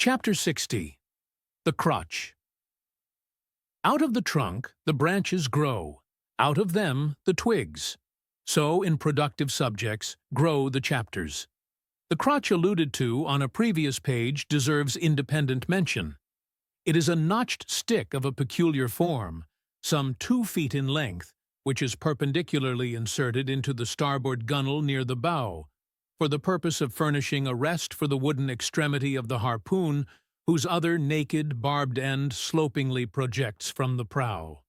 Chapter 60. The Crotch. Out of the trunk the branches grow, out of them the twigs. So in productive subjects grow the chapters. The crotch alluded to on a previous page deserves independent mention. It is a notched stick of a peculiar form, some 2 feet in length, which is perpendicularly inserted into the starboard gunwale near the bow, for the purpose of furnishing a rest for the wooden extremity of the harpoon, whose other naked, barbed end slopingly projects from the prow.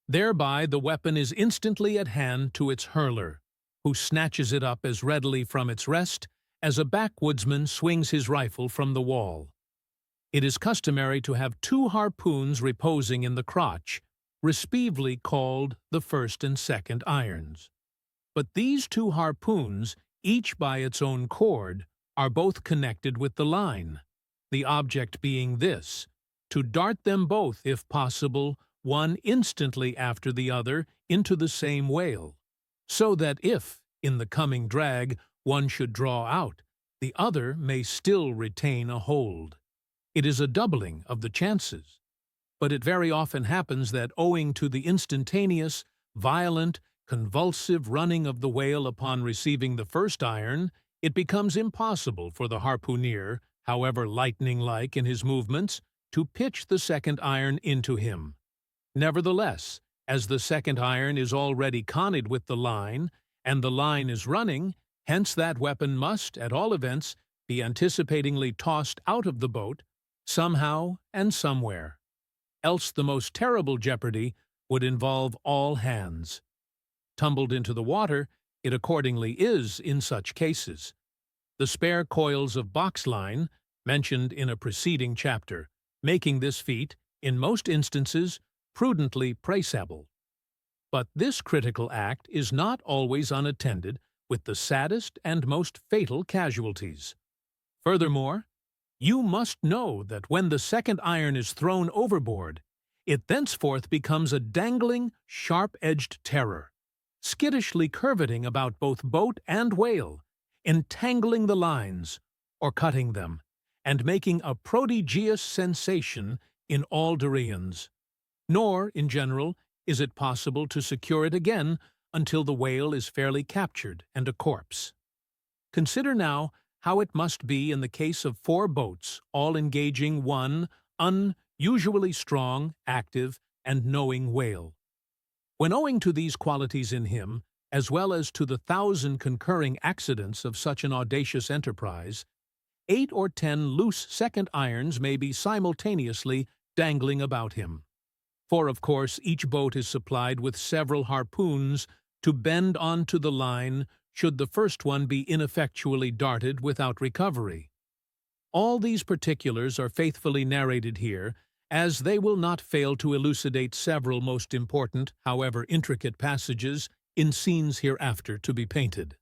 Thereby the weapon is instantly at hand to its hurler, who snatches it up as readily from its rest as a backwoodsman swings his rifle from the wall. It is customary to have 2 harpoons reposing in the crotch, respectively called the first and second irons. But these 2 harpoons, each by its own cord, are both connected with the line, the object being this: to dart them both, if possible, one instantly after the other into the same whale, so that if, in the coming drag, one should draw out, the other may still retain a hold. It is a doubling of the chances, but it very often happens that owing to the instantaneous, violent, convulsive running of the whale upon receiving the first iron, it becomes impossible for the harpooner, however lightning-like in his movements, to pitch the second iron into him. Nevertheless, as the second iron is already conned with the line, and the line is running, hence that weapon must, at all events, be anticipatingly tossed out of the boat, somehow and somewhere. Else the most terrible jeopardy would involve all hands. Tumbled into the water, it accordingly is in such cases. The spare coils of box line, mentioned in a preceding chapter, making this feat, in most instances, prudently praisable. But this critical act is not always unattended with the saddest and most fatal casualties. Furthermore, you must know that when the second iron is thrown overboard, it thenceforth becomes a dangling, sharp-edged terror, skittishly curveting about both boat and whale, entangling the lines, or cutting them, and making a prodigious sensation in all directions. Nor, in general, is it possible to secure it again until the whale is fairly captured and a corpse. Consider now how it must be in the case of 4 boats, all engaging one unusually strong, active, and knowing whale. When owing to these qualities in him, as well as to the 1,000 concurring accidents of such an audacious enterprise, 8 or 10 loose second irons may be simultaneously dangling about him. For, of course, each boat is supplied with several harpoons to bend onto the line should the first one be ineffectually darted without recovery. All these particulars are faithfully narrated here, as they will not fail to elucidate several most important, however intricate passages in scenes hereafter to be painted.